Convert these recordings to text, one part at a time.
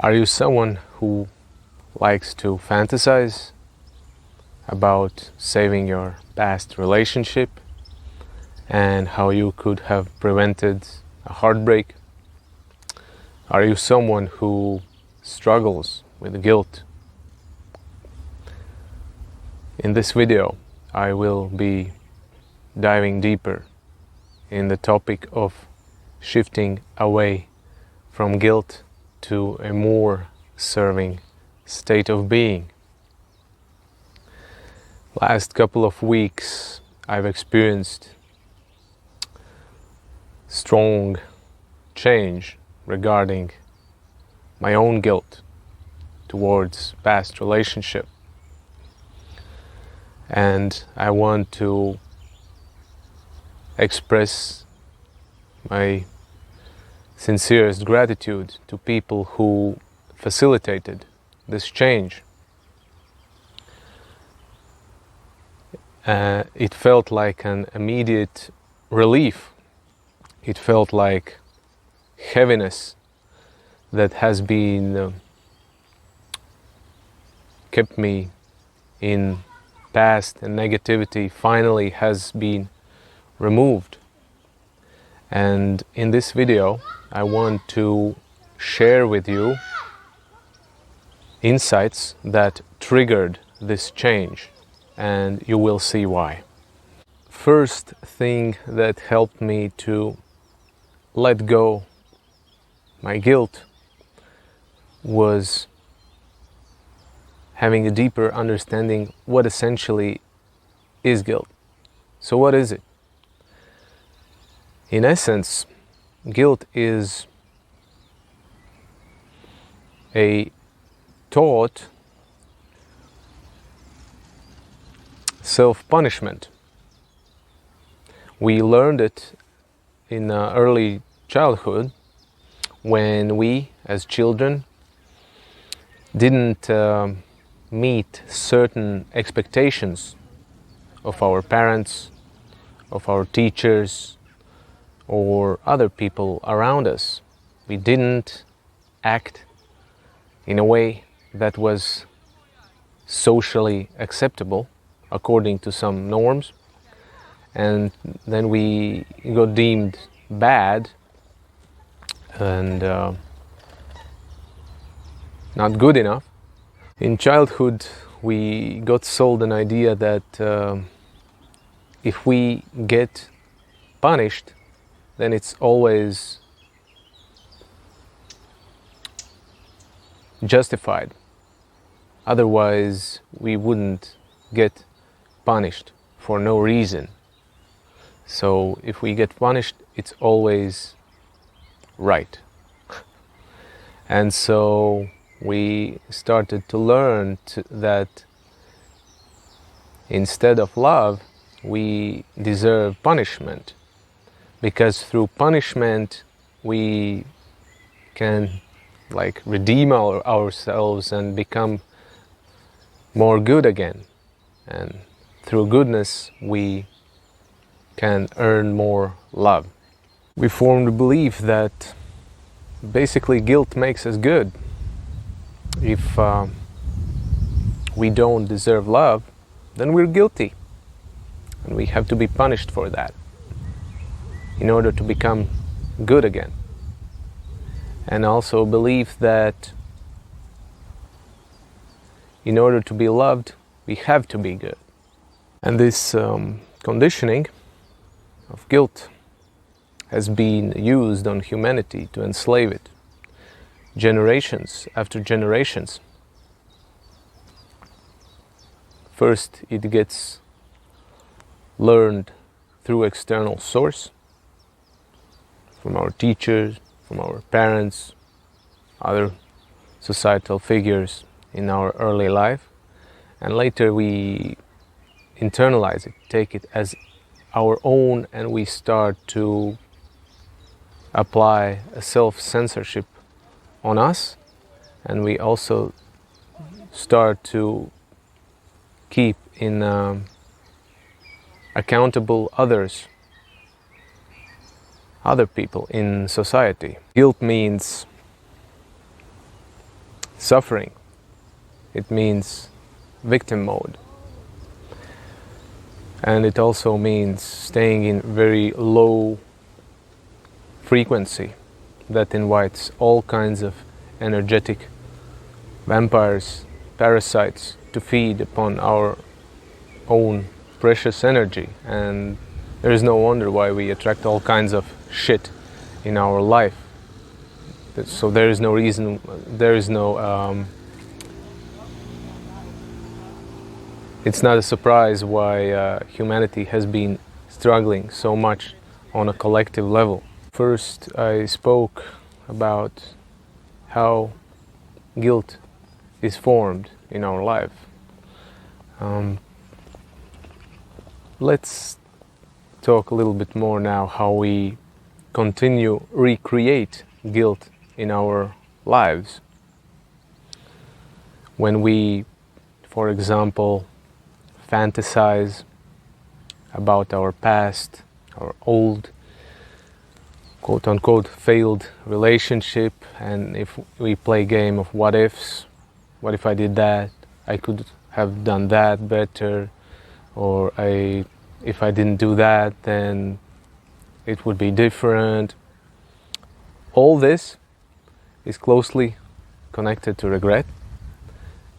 Are you someone who likes to fantasize about saving your past relationship and how you could have prevented a heartbreak? Are you someone who struggles with guilt? In this video, I will be diving deeper in the topic of shifting away from guilt to a more serving state of being. Last couple of weeks, I've experienced strong change regarding my own guilt towards past relationship. And I want to express my sincerest gratitude to people who facilitated this change. It felt like an immediate relief. It felt like heaviness that has been kept me in past, and negativity finally has been removed. And in this video, I want to share with you insights that triggered this change, and you will see why. First thing that helped me to let go my guilt was having a deeper understanding what essentially is guilt. So what is it? In essence, guilt is a taught self-punishment. We learned it in early childhood when we, as children, didn't meet certain expectations of our parents, of our teachers, or other people around us. We didn't act in a way that was socially acceptable according to some norms, and then we got deemed bad and not good enough. In childhood, we got sold an idea that if we get punished, then it's always justified. Otherwise, we wouldn't get punished for no reason. So if we get punished, it's always right. And so we started to learn that instead of love, we deserve punishment. Because through punishment, we can redeem ourselves and become more good again. And through goodness, we can earn more love. We formed the belief that basically guilt makes us good. If we don't deserve love, then we're guilty. And we have to be punished for that in order to become good again. And also a belief that in order to be loved, we have to be good. And this conditioning of guilt has been used on humanity to enslave it, generations after generations. First, it gets learned through external source, from our teachers, from our parents, other societal figures in our early life, and later we internalize it, take it as our own, and we start to apply a self-censorship on us, and we also start to keep in accountable other people in society. Guilt means suffering. It means victim mode. And it also means staying in very low frequency that invites all kinds of energetic vampires, parasites to feed upon our own precious energy. And there is no wonder why we attract all kinds of shit in our life. So there is no reason, there is no it's not a surprise why humanity has been struggling so much on a collective level. First, I spoke about how guilt is formed in our life. Let's talk a little bit more now how we continue recreate guilt in our lives. When we, for example, fantasize about our past, our old, quote-unquote, failed relationship, and if we play a game of what ifs, what if I did that, I could have done that better, or if I didn't do that, then it would be different. All this is closely connected to regret,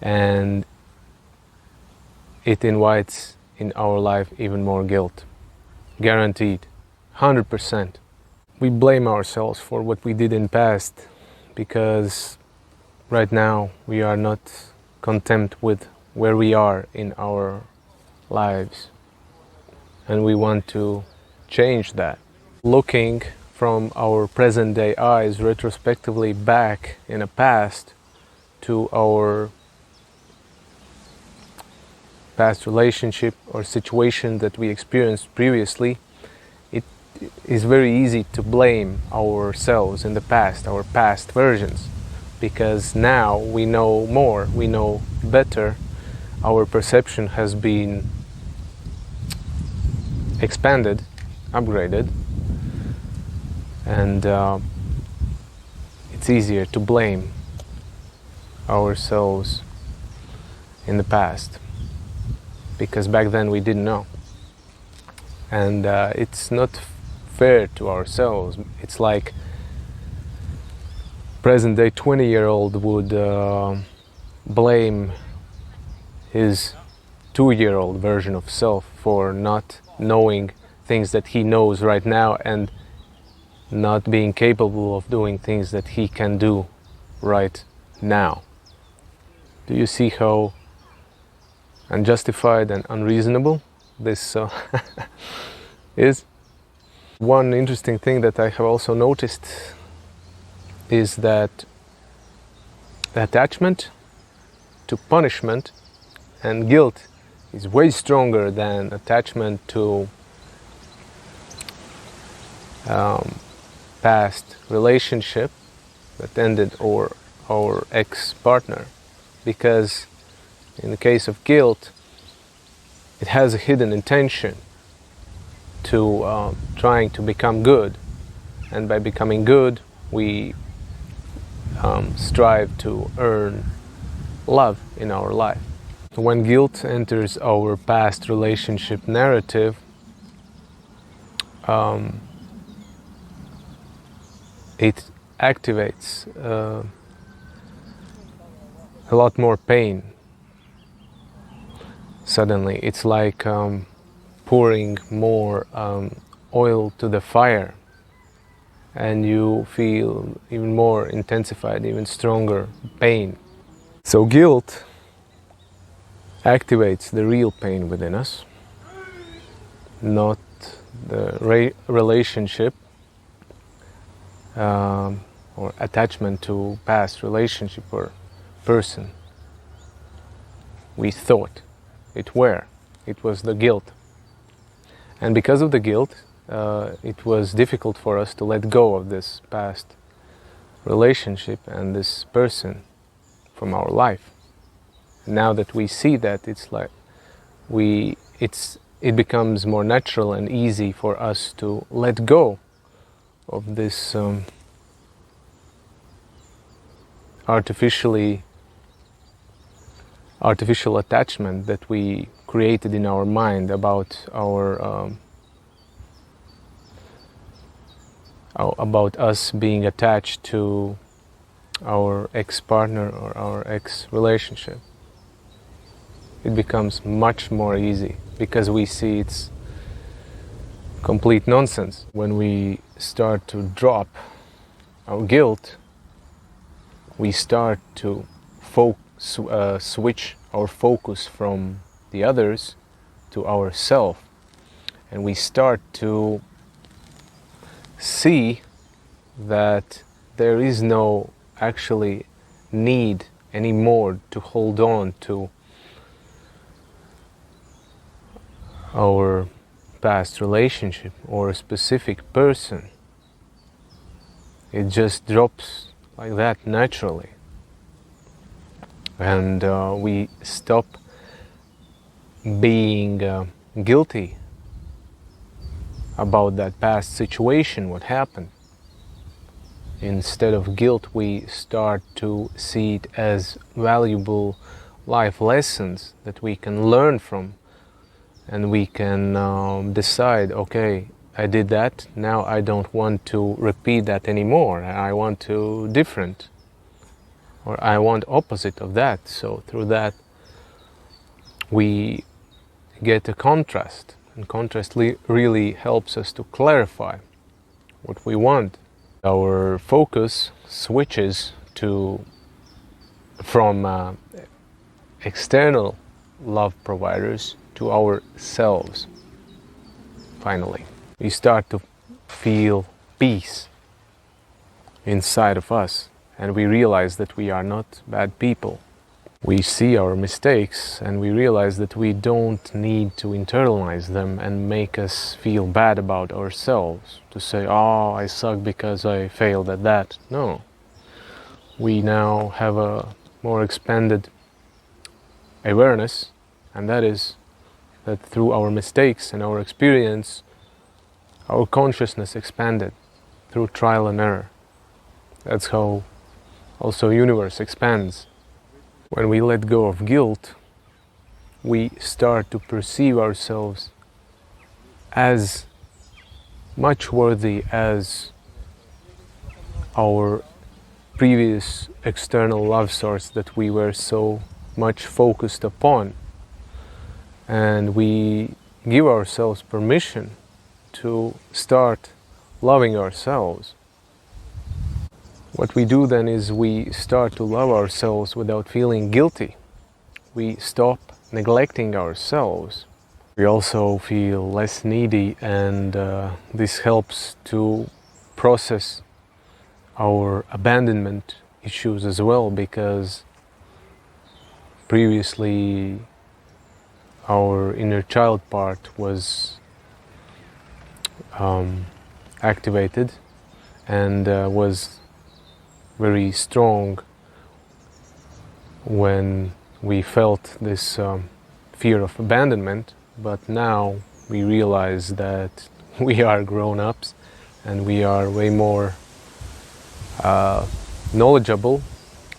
and it invites in our life even more guilt. Guaranteed, 100%. We blame ourselves for what we did in the past because right now we are not content with where we are in our lives, and we want to change that. Looking from our present day eyes retrospectively back in the past to our past relationship or situation that we experienced previously, it is very easy to blame ourselves in the past, our past versions, because now we know more, we know better, our perception has been expanded, upgraded, and it's easier to blame ourselves in the past, because back then we didn't know. And it's not fair to ourselves. It's like present day 20-year-old would blame his 2-year-old version of self for not knowing things that he knows right now and not being capable of doing things that he can do right now. Do you see how unjustified and unreasonable this is? One interesting thing that I have also noticed is that the attachment to punishment and guilt is way stronger than attachment to past relationship that ended or our ex-partner, because in the case of guilt it has a hidden intention to trying to become good, and by becoming good we strive to earn love in our life. When guilt enters our past relationship narrative, it activates a lot more pain. Suddenly, it's like pouring more oil to the fire, and you feel even more intensified, even stronger pain. So guilt activates the real pain within us, not the relationship or attachment to past relationship or person we thought it were. It was the guilt. And because of the guilt, it was difficult for us to let go of this past relationship and this person from our life. Now that we see that, it's like it becomes more natural and easy for us to let go of this artificially artificial attachment that we created in our mind about about us being attached to our ex-partner or our ex-relationship. It becomes much more easy because we see it's complete nonsense. When we start to drop our guilt, we start to switch our focus from the others to ourself, and we start to see that there is no actually need anymore to hold on to our past relationship or a specific person. It just drops like that naturally, and we stop being guilty about that past situation, what happened. Instead of guilt, we start to see it as valuable life lessons that we can learn from, and we can decide, okay, I did that, now I don't want to repeat that anymore, I want to different, or I want opposite of that. So through that we get a contrast, and contrast really helps us to clarify what we want. Our focus switches from external love providers to ourselves. Finally, we start to feel peace inside of us, and we realize that we are not bad people. We see our mistakes and we realize that we don't need to internalize them and make us feel bad about ourselves, to say, oh, I suck because I failed at that. No. We now have a more expanded awareness, and that is that through our mistakes and our experience, our consciousness expanded through trial and error. That's how also universe expands. When we let go of guilt, we start to perceive ourselves as much worthy as our previous external love source that we were so much focused upon. And we give ourselves permission to start loving ourselves. What we do then is we start to love ourselves without feeling guilty. We stop neglecting ourselves. We also feel less needy, and this helps to process our abandonment issues as well, because previously our inner child part was activated and was very strong when we felt this fear of abandonment. But now we realize that we are grown-ups and we are way more knowledgeable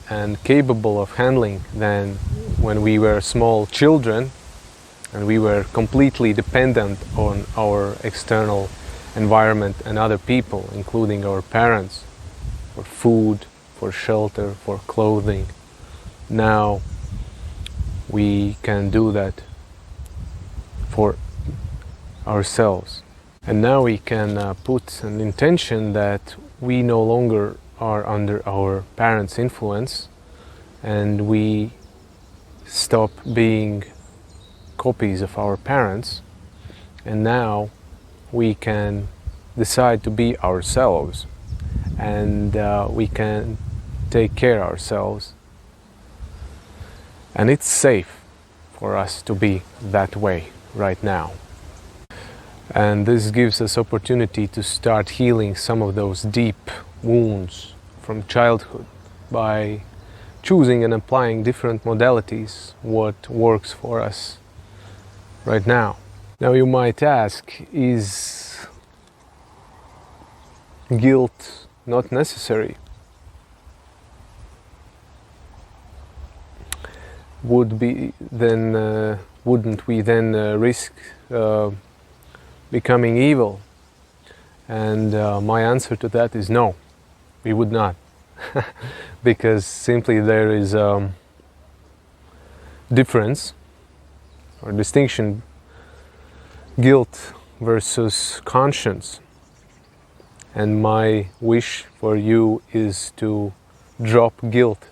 and capable of handling than when we were small children and we were completely dependent on our external environment and other people, including our parents, for food, for shelter, for clothing. Now we can do that for ourselves. And now we can put an intention that we no longer are under our parents' influence, and we stop being copies of our parents, and now we can decide to be ourselves, and we can take care of ourselves, and it's safe for us to be that way right now. And this gives us opportunity to start healing some of those deep wounds from childhood by choosing and applying different modalities, what works for us right now. Now you might ask, is guilt not necessary? wouldn't we then risk becoming evil? And my answer to that is no, we would not. Because simply there is difference or distinction, guilt versus conscience. And my wish for you is to drop guilt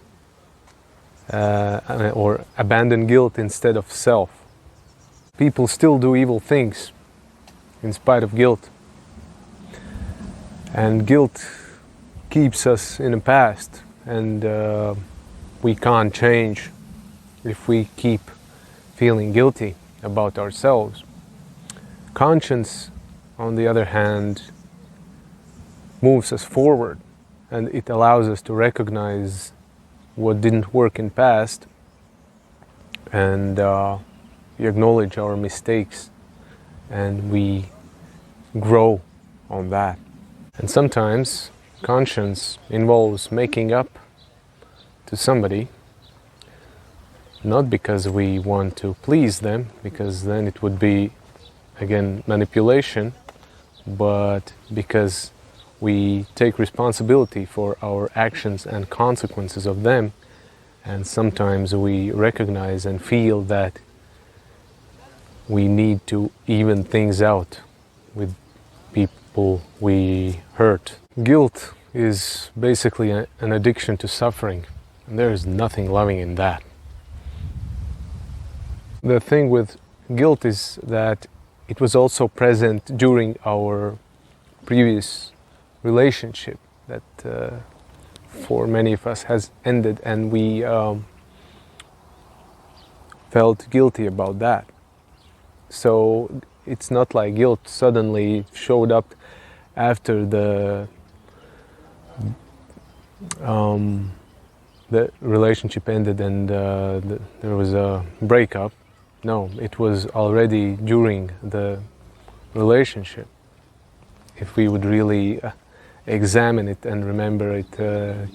or abandon guilt instead of self. People still do evil things in spite of guilt. And guilt keeps us in the past, and we can't change if we keep feeling guilty about ourselves. Conscience, on the other hand, moves us forward, and it allows us to recognize what didn't work in past, and we acknowledge our mistakes, and we grow on that. And sometimes conscience involves making up to somebody, not because we want to please them, because then it would be, again, manipulation, but because we take responsibility for our actions and consequences of them, and sometimes we recognize and feel that we need to even things out with people we hurt. Guilt is basically an addiction to suffering, and there is nothing loving in that. The thing with guilt is that it was also present during our previous relationship that for many of us has ended, and we felt guilty about that. So it's not like guilt suddenly showed up after the relationship ended and there was a breakup. No, it was already during the relationship. If we would really examine it and remember it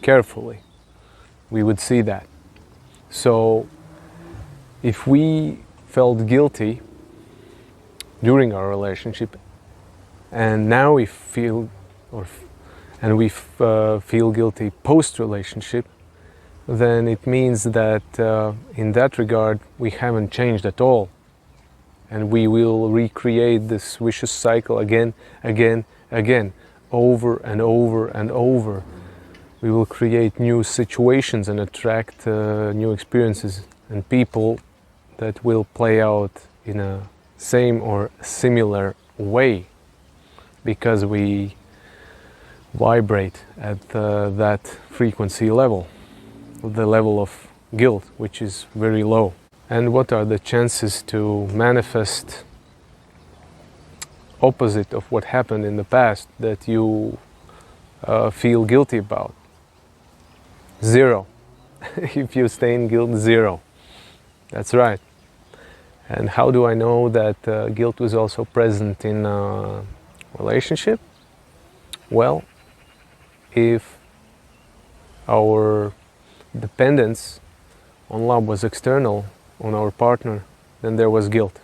carefully, we would see that. So if we felt guilty during our relationship, and now we feel feel guilty post-relationship, then it means that in that regard we haven't changed at all, and we will recreate this vicious cycle again, over and over and over. We will create new situations and attract new experiences and people that will play out in a same or similar way, because we vibrate at that frequency level, the level of guilt, which is very low. And what are the chances to manifest opposite of what happened in the past that you feel guilty about? Zero. If you stay in guilt, zero. That's right. And how do I know that guilt was also present in a relationship? Well, if our dependence on love was external, on our partner, then there was guilt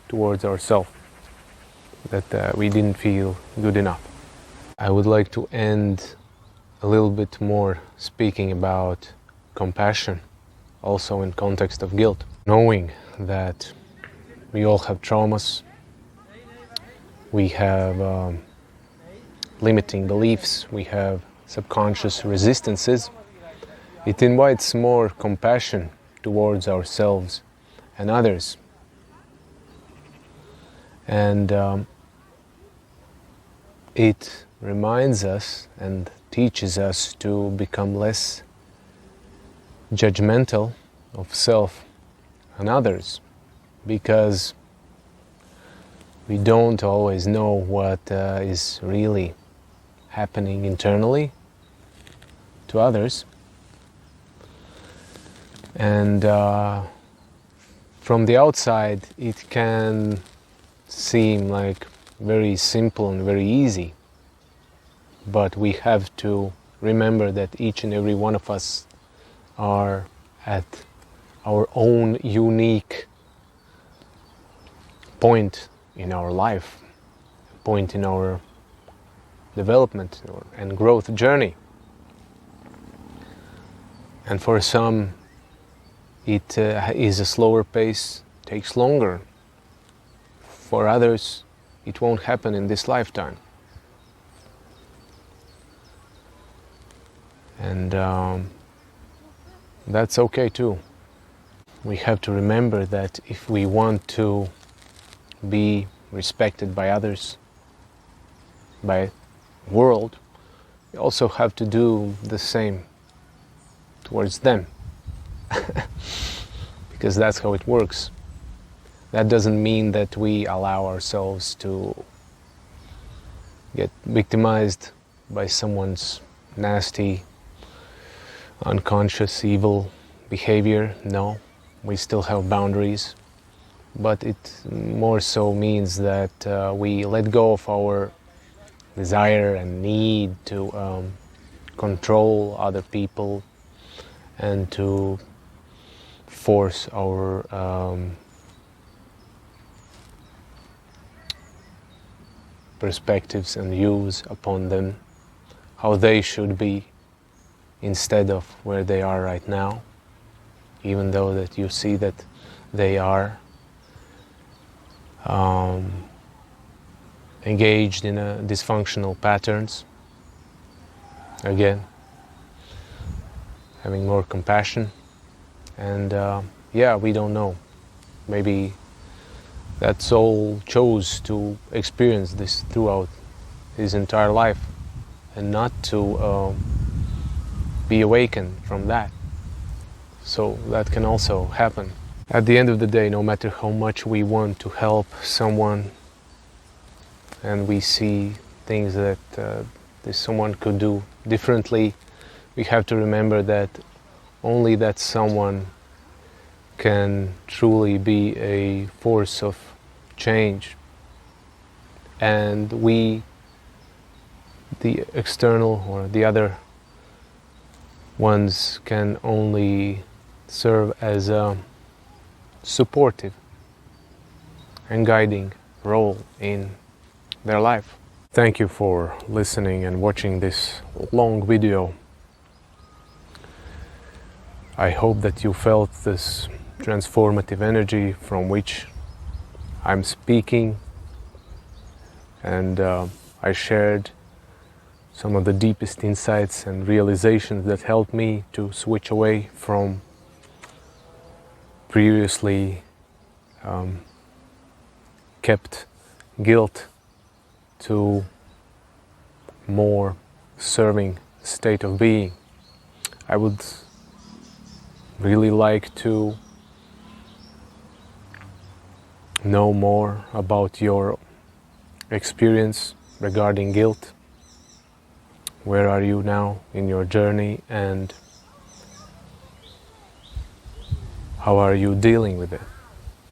towards ourselves, that we didn't feel good enough. I would like to end a little bit more speaking about compassion, also in context of guilt. Knowing that we all have traumas, we have limiting beliefs, we have subconscious resistances, it invites more compassion towards ourselves and others. And it reminds us and teaches us to become less judgmental of self and others, because we don't always know what is really happening internally to others. And from the outside it can seem like very simple and very easy, but we have to remember that each and every one of us are at our own unique point in our life, point in our development and growth journey. And for some it is a slower pace, takes longer. For others it won't happen in this lifetime. And that's okay too. We have to remember that if we want to be respected by others, by the world, we also have to do the same towards them. Because that's how it works. That doesn't mean that we allow ourselves to get victimized by someone's nasty, unconscious, evil behavior. No, we still have boundaries. But it more so means that we let go of our desire and need to control other people and to force our perspectives and views upon them, how they should be instead of where they are right now, even though that you see that they are engaged in dysfunctional patterns. Again, having more compassion. And yeah, we don't know. Maybe that soul chose to experience this throughout his entire life and not to be awakened from that. So that can also happen. At the end of the day, no matter how much we want to help someone and we see things that this someone could do differently, we have to remember that only that someone can truly be a force of change. And we, the external or the other ones, can only serve as a supportive and guiding role in their life. Thank you for listening and watching this long video. I hope that you felt this transformative energy from which I'm speaking, and I shared some of the deepest insights and realizations that helped me to switch away from previously kept guilt to more serving state of being. I would really like to know more about your experience regarding guilt. Where are you now in your journey, and how are you dealing with it?